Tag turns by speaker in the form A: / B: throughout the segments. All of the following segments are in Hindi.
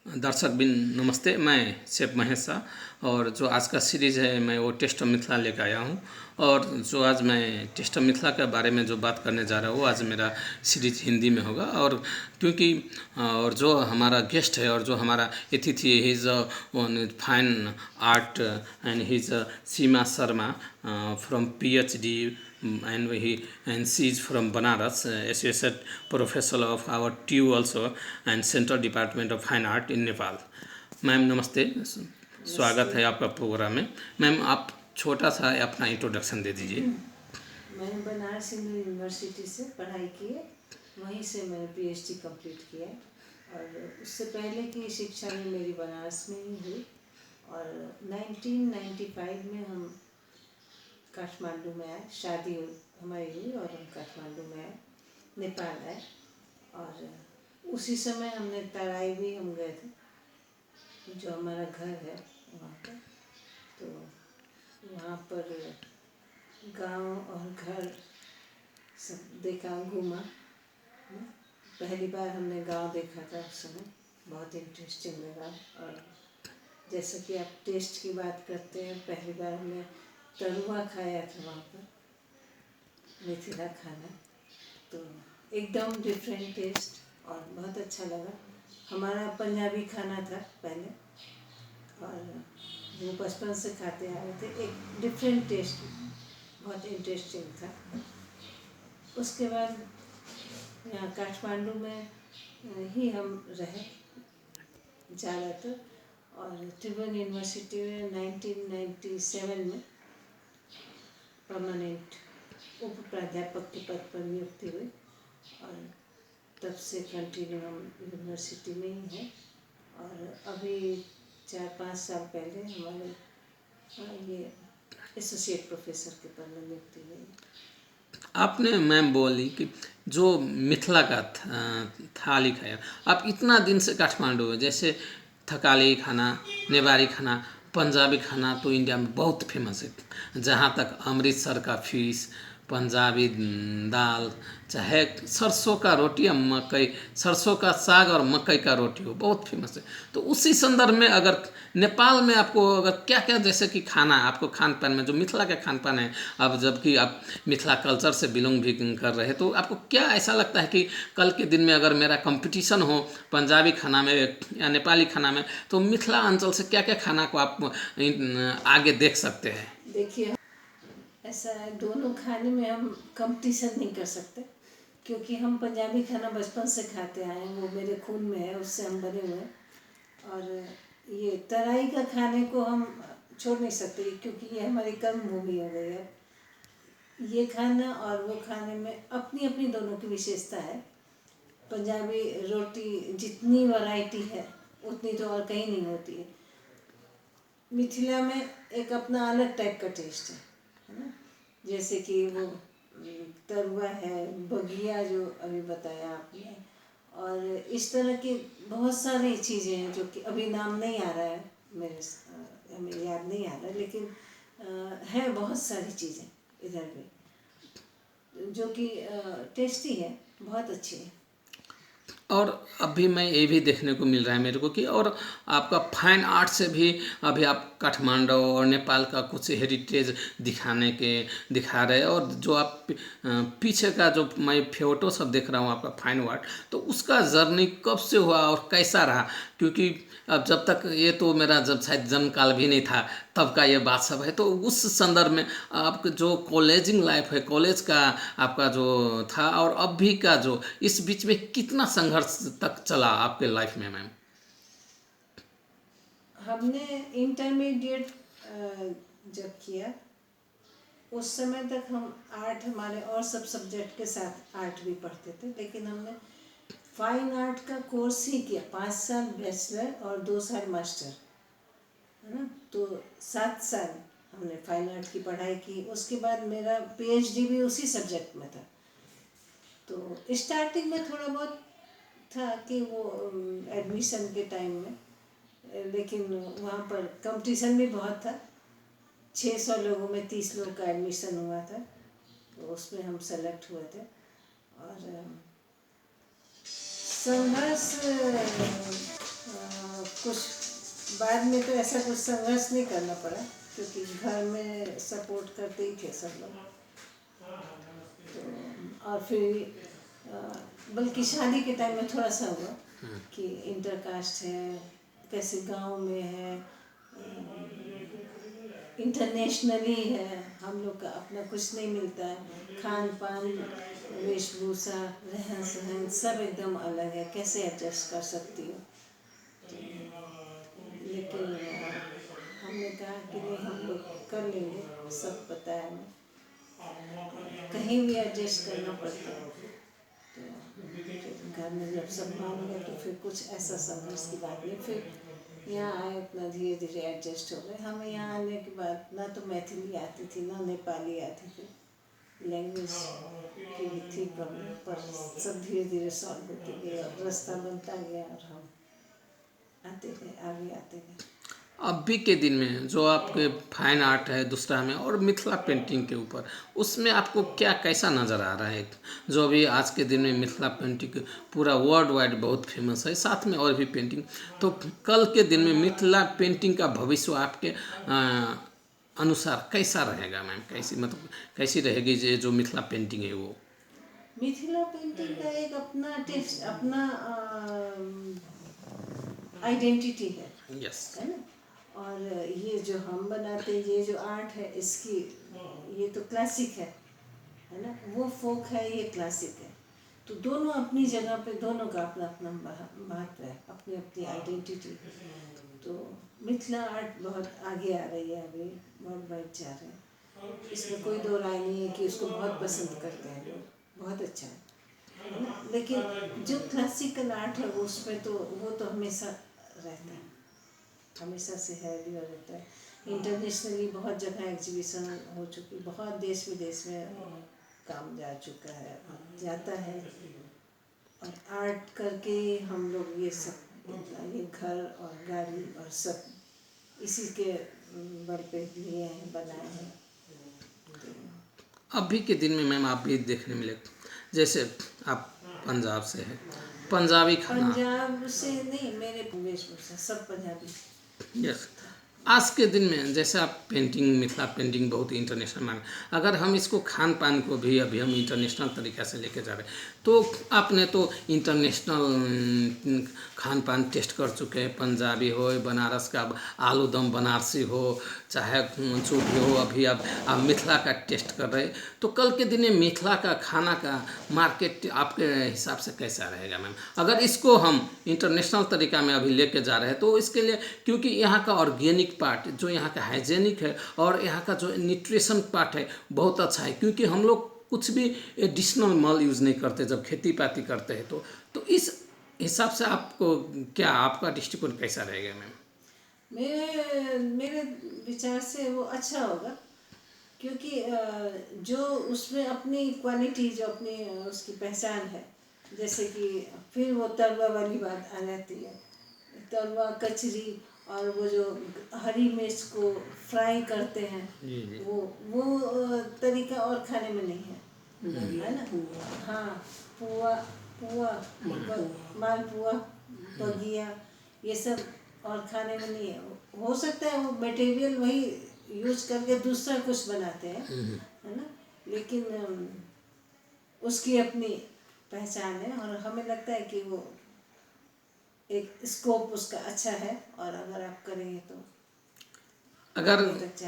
A: दर्शक बिन नमस्ते। मैं शेफ महेश शाह और जो आज का सीरीज़ है मैं वो टेस्ट ऑफ मिथिला लेकर आया हूँ। और जो आज मैं टेस्ट ऑफ मिथिला के बारे में जो बात करने जा रहा हूँ, आज मेरा सीरीज हिंदी में होगा। और क्योंकि और जो हमारा गेस्ट है और जो हमारा अतिथि है, his one fine art and his Seema Sharma from PhD, and she is from Banaras, associate professor of our TU also and Central Department of Fine Art in Nepal. Ma'am नमस्ते, स्वागत है आपका प्रोग्राम में। मैम आप छोटा सा अपना इंट्रोडक्शन दे दीजिए।
B: मैंने बनारस हिंदू यूनिवर्सिटी से पढ़ाई की है, वहीं से मैंने PhD कंप्लीट किया है। और उससे पहले की शिक्षा भी मेरी बनारस में ही हुई। और 1995 में हम काठमांडू में आए, शादी हमारी हुई और हम काठमांडू में आए, नेपाल आए। और उसी समय हमने तराई भी हम गए थे, जो हमारा घर है वहाँ पर। तो वहाँ पर गांव और घर सब देखा, घूमा। पहली बार हमने गांव देखा था, उस समय बहुत इंटरेस्टिंग लगा। और जैसा कि आप टेस्ट की बात करते हैं, पहली बार हमने तरुआ खाया था वहाँ पर, मिथिला खाना। तो एकदम डिफरेंट टेस्ट और बहुत अच्छा लगा। हमारा पंजाबी खाना था पहले, और वो बचपन से खाते आ रहे थे, एक डिफरेंट टेस्ट, बहुत इंटरेस्टिंग था। उसके बाद यहाँ काठमांडू में ही हम रहे ज़्यादातर। और त्रिभुवन यूनिवर्सिटी में 1997 में परमानेंट उप प्राध्यापक के पद पर नियुक्ति हुई। और तब से कंटिन्यू हम यूनिवर्सिटी में ही हैं। और अभी 4-5 साल पहले हमारे ये एसोसिएट प्रोफेसर के पद में नियुक्ति हुई।
A: आपने मैम बोली कि जो मिथिला का थाली खाया, आप इतना दिन से काठमांडू में, जैसे थकाली खाना, नेवारी खाना, पंजाबी खाना तो इंडिया में बहुत फेमस है। जहाँ तक अमृतसर का फिश, पंजाबी दाल, चाहे सरसों का रोटी या मकई, सरसों का साग और मकई का रोटी हो, बहुत फेमस है। तो उसी संदर्भ में अगर नेपाल में आपको अगर क्या क्या, जैसे कि खाना आपको खान पान में जो मिथिला का खान पान है, अब जबकि आप मिथिला कल्चर से बिलोंग भी कर रहे हैं, तो आपको क्या ऐसा लगता है कि कल के दिन में अगर मेरा कंपटीशन हो पंजाबी खाना में या नेपाली खाना में, तो मिथिला अंचल से क्या क्या खाना को आप आगे देख सकते हैं?
B: देखिए, ऐसा है, दोनों खाने में हम कंपटीशन नहीं कर सकते, क्योंकि हम पंजाबी खाना बचपन से खाते आए हैं, वो मेरे खून में है, उससे हम बने हुए हैं। और ये तराई का खाने को हम छोड़ नहीं सकते, क्योंकि ये हमारी कर्म भूमि हो गई है। ये खाना और वो खाने में अपनी अपनी दोनों की विशेषता है। पंजाबी रोटी जितनी वैरायटी है उतनी तो और कहीं नहीं होती है। मिथिला में एक अपना अलग टाइप का टेस्ट है ना। जैसे कि वो तरुआ है, बघिया जो अभी बताया आपने, और इस तरह की बहुत सारी चीज़ें हैं जो कि अभी नाम नहीं आ रहा है हमें याद नहीं आ रहा, लेकिन है बहुत सारी चीज़ें इधर भी जो कि टेस्टी है, बहुत अच्छी है।
A: और अभी मैं ये भी देखने को मिल रहा है मेरे को कि और आपका फाइन आर्ट से भी अभी आप काठमांडू और नेपाल का कुछ हेरिटेज दिखा रहे हैं। और जो आप पीछे का जो मैं फोटो सब देख रहा हूँ आपका फाइन आर्ट, तो उसका जर्नी कब से हुआ और कैसा रहा? क्योंकि अब जब तक ये तो मेरा जब शायद जन्म काल भी नहीं था तब का ये बात सब है, तो उस संदर्भ में आपका जो कॉलेजिंग लाइफ है, कॉलेज का आपका जो था और अभी का जो, इस बीच में कितना संघर्ष तक चला आपके लाइफ में मैम?
B: हमने इंटरमीडिएट जब किया, उस समय तक हम आर्ट, हमारे और सब सब्जेक्ट के साथ आर्ट भी पढ़ते थे, लेकिन हमने फाइन आर्ट का कोर्स ही किया, 5 साल बैचलर और 2 साल मास्टर, है ना। तो 7 साल हमने फाइन आर्ट की पढ़ाई की। उसके बाद मेरा PhD भी उसी सब्जेक्ट में था। तो स्टार्टिंग में थोड़ा बहुत था कि वो एडमिशन के टाइम में, लेकिन वहाँ पर कंपटीशन भी बहुत था। 600 लोगों में 30 लोग का एडमिशन हुआ था, तो उसमें हम सेलेक्ट हुए थे। और संघर्ष कुछ बाद में तो ऐसा कुछ संघर्ष नहीं करना पड़ा, क्योंकि घर में सपोर्ट करते ही थे सब लोग। तो और फिर बल्कि शादी के टाइम में थोड़ा सा हुआ कि इंटरकास्ट है, कैसे गांव में है, इंटरनेशनली है, हम लोग का अपना कुछ नहीं मिलता है, खान पान, वेशभूषा, रहन सहन सब एकदम अलग है, कैसे एडजस्ट कर सकती हो। लेकिन हमने कहा कि नहीं, हम लोग कर लेंगे, सब पता है हमें, कहीं भी एडजस्ट करना पड़ता है। तो घर में जब सब मान गए तो फिर कुछ ऐसा संघर्ष की बात नहीं। फिर यहाँ आए, अपना धीरे धीरे एडजस्ट हो गए। हमें यहाँ आने के बाद ना तो मैथिली आती थी, ना नेपाली आती थी, लैंग्वेज की भी थी प्रॉब्लम, पर सब धीरे धीरे सॉल्व होती गई और रास्ता बनता गया और हम आते गए, आगे आते गए।
A: अभी के दिन में जो आपके फाइन आर्ट है दूसरा में और मिथिला पेंटिंग के ऊपर, उसमें आपको क्या कैसा नज़र आ रहा है? जो अभी आज के दिन में मिथिला पेंटिंग पूरा वर्ल्ड वाइड बहुत फेमस है, साथ में और भी पेंटिंग, तो कल के दिन में मिथिला पेंटिंग का भविष्य आपके अनुसार कैसा रहेगा मैम? कैसी मतलब कैसी रहेगी ये जो मिथिला पेंटिंग है वो?
B: मिथिला पेंटिंग का एक अपना टेस्ट, अपना आइडेंटिटी है,
A: यस।
B: है ना। और ये जो हम बनाते हैं, ये जो आर्ट है, इसकी ये तो क्लासिक है ना, वो फोक है, ये क्लासिक है। तो दोनों अपनी जगह पे, दोनों का अपना अपना महत्व है, अपनी अपनी आइडेंटिटी। तो मिथिला आर्ट बहुत आगे आ रही है, अभी बहुत बढ़ जा रहे हैं, इसमें कोई दो राय नहीं है कि उसको बहुत पसंद करते हैं लोग, बहुत अच्छा है ना। लेकिन जो क्लासिकल आर्ट है उसमें तो वो तो हमेशा रहता है, हमेशा से है भी, और रहता है। इंटरनेशनली बहुत जगह एग्जीबिशन हो चुकी, बहुत देश विदेश में काम जा चुका है, जाता है। और आर्ट करके हम लोग ये सब, ये घर और गाड़ी और सब इसी के बल पे लिए हैं, बनाए हैं।
A: अभी के दिन में मैम आप भी देखने मिले, जैसे आप पंजाब से है, पंजाबी खाना।
B: पंजाब से नहीं, मेरे वेशभूषा सब पंजाबी।
A: यस। आज के दिन में जैसे आप पेंटिंग, मिथिला पेंटिंग बहुत ही इंटरनेशनल मांग, अगर हम इसको खान पान को भी अभी हम इंटरनेशनल तरीक़ा से लेके जा रहे हैं, तो आपने तो इंटरनेशनल खान पान टेस्ट कर चुके हैं, पंजाबी हो, बनारस का आलू दम बनारसी हो, चाहे जो भी हो, अभी आप मिथिला का टेस्ट कर रहे हैं। तो कल के दिन में मिथिला का खाना का मार्केट आपके हिसाब से कैसा रहेगा मैम? अगर इसको हम इंटरनेशनल तरीक़ा में अभी लेके जा रहे हैं, तो इसके लिए, क्योंकि यहाँ का ऑर्गेनिक पार्ट, जो यहाँ का हाइजेनिक है, और यहाँ का जो न्यूट्रिशन पार्ट है बहुत अच्छा है, क्योंकि हम लोग कुछ भी एडिशनल माल यूज़ नहीं करते जब खेती पाती करते हैं। तो इस हिसाब से आपको क्या, आपका दृष्टिकोण कैसा रहेगा मैम?
B: मेरे विचार से वो अच्छा होगा, क्योंकि जो उसमें अपनी क्वालिटी, जो अपनी उसकी पहचान है, जैसे कि फिर वो तलवा वाली बात आ जाती है, तलवा, कचरी, और वो जो हरी मिर्च को फ्राई करते हैं, वो तरीका और खाने में नहीं है ना। हाँ, पुआ, मालपुआ, बगिया, ये सब और खाने में नहीं है। हो सकता है वो मटेरियल वही यूज करके दूसरा कुछ बनाते हैं, है ना, लेकिन उसकी अपनी पहचान है, और हमें लगता है कि वो एक स्कोप उसका अच्छा है, और अगर आप करेंगे तो
A: अगर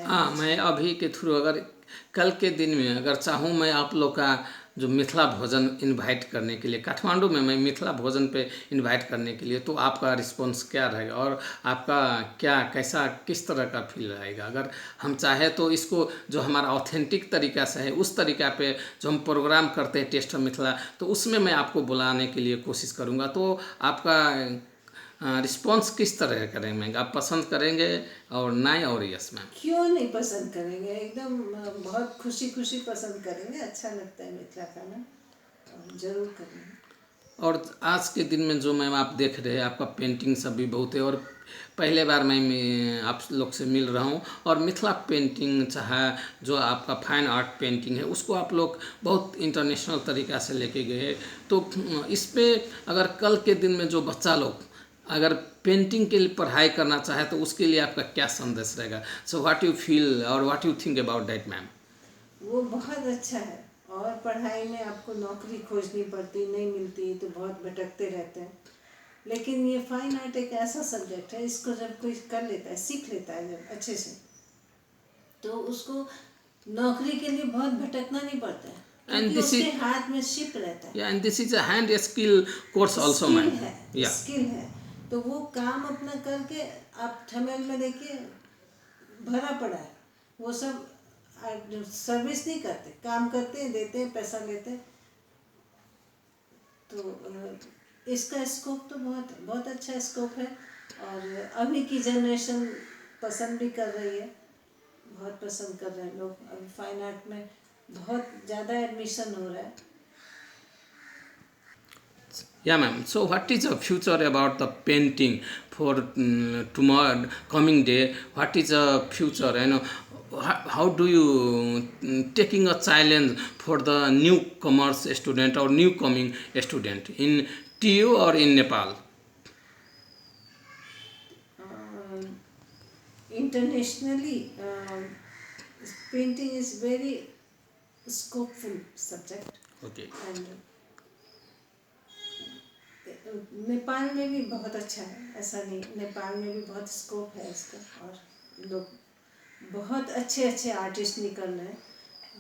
A: हाँ, मैं अभी के थ्रू अगर कल के दिन में अगर चाहूँ, मैं आप लोग का जो मिथिला भोजन इनवाइट करने के लिए, काठमांडू में मैं मिथिला भोजन पे इनवाइट करने के लिए, तो आपका रिस्पांस क्या रहेगा और आपका क्या, कैसा, किस तरह का फील रहेगा? अगर हम चाहे तो इसको जो हमारा ऑथेंटिक तरीका से है, उस तरीका पे जो हम प्रोग्राम करते हैं टेस्ट ऑफ मिथिला, तो उसमें मैं आपको बुलाने के लिए कोशिश करूँगा। तो आपका रिस्पॉन्स किस तरह करेंगे? आप पसंद करेंगे? और नहीं और यस मैम?
B: क्यों नहीं पसंद करेंगे, एकदम बहुत खुशी खुशी पसंद करेंगे, अच्छा लगता है मिथिला खाना, जरूर करेंगे।
A: और आज के दिन में जो मैम आप देख रहे हैं, आपका पेंटिंग सब भी बहुत है, और पहले बार मैं आप लोग से मिल रहा हूँ, और मिथिला पेंटिंग चाहे जो आपका फाइन आर्ट पेंटिंग है, उसको आप लोग बहुत इंटरनेशनल तरीक़ा से लेके गए। तो इस पे अगर कल के दिन में जो बच्चा लोग अगर पेंटिंग के लिए पढ़ाई करना चाहे तो उसके लिए आपका क्या संदेश रहेगा? सो व्हाट यू फील और what you think about that ma'am?
B: वो बहुत अच्छा है। और पढ़ाई में आपको नौकरी खोजनी पड़ती, नहीं मिलती, तो बहुत भटकते रहते हैं। लेकिन ये फाइन आर्ट एक ऐसा सब्जेक्ट है, इसको जब कोई कर लेता है, सीख लेता है जब अच्छे से, तो उसको नौकरी के लिए बहुत भटकना नहीं पड़ता है,
A: एंड
B: क्योंकि
A: दिस
B: उसके
A: इज
B: हाथ में शिप रहता है।
A: And this is a hand skill course also
B: skill
A: ma'am.
B: है,
A: या
B: स्किल है। तो वो काम अपना करके आप ठमेल में देखिए भरा पड़ा है। वो सब सर्विस नहीं करते, काम करते हैं, देते हैं, पैसा लेते हैं। तो इसका स्कोप तो बहुत है, बहुत अच्छा स्कोप है। और अभी की जनरेशन पसंद भी कर रही है, बहुत पसंद कर रहे हैं लोग। अभी फाइन आर्ट में बहुत ज़्यादा एडमिशन हो रहा है।
A: yeah ma'am, so what is the future about the painting for tomorrow coming day? What is the future, how do you taking a challenge for the newcomers student or new coming student in TU or in Nepal?
B: Internationally, painting is very scopeful subject,
A: Okay.
B: and Nepal में भी बहुत अच्छा है, ऐसा नहीं, नेपाल में भी बहुत स्कोप है इसका। और लोग बहुत अच्छे अच्छे आर्टिस्ट निकल रहे हैं।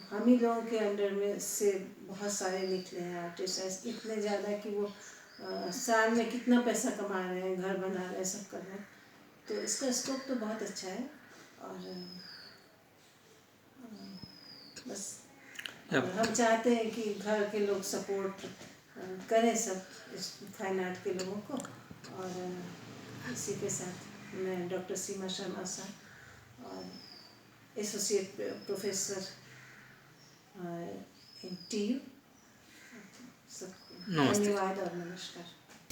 B: हम ही लोगों के अंडर में से बहुत सारे निकले हैं आर्टिस्ट, इतने ज़्यादा कि वो साल में कितना पैसा कमा रहे हैं, घर बना रहे हैं, सब कर रहे हैं। तो इसका स्कोप तो बहुत अच्छा है। और बस
A: Yep.
B: हम चाहते हैं कि घर के लोग सपोर्ट करें सब इस फाइन आर्ट के लोगों को। और इसी के साथ मैं डॉक्टर सीमा शर्मा साहब और एसोसिएट प्रोफेसर इन TU, सब
A: नमस्ते।
B: धन्यवाद और नमस्कार।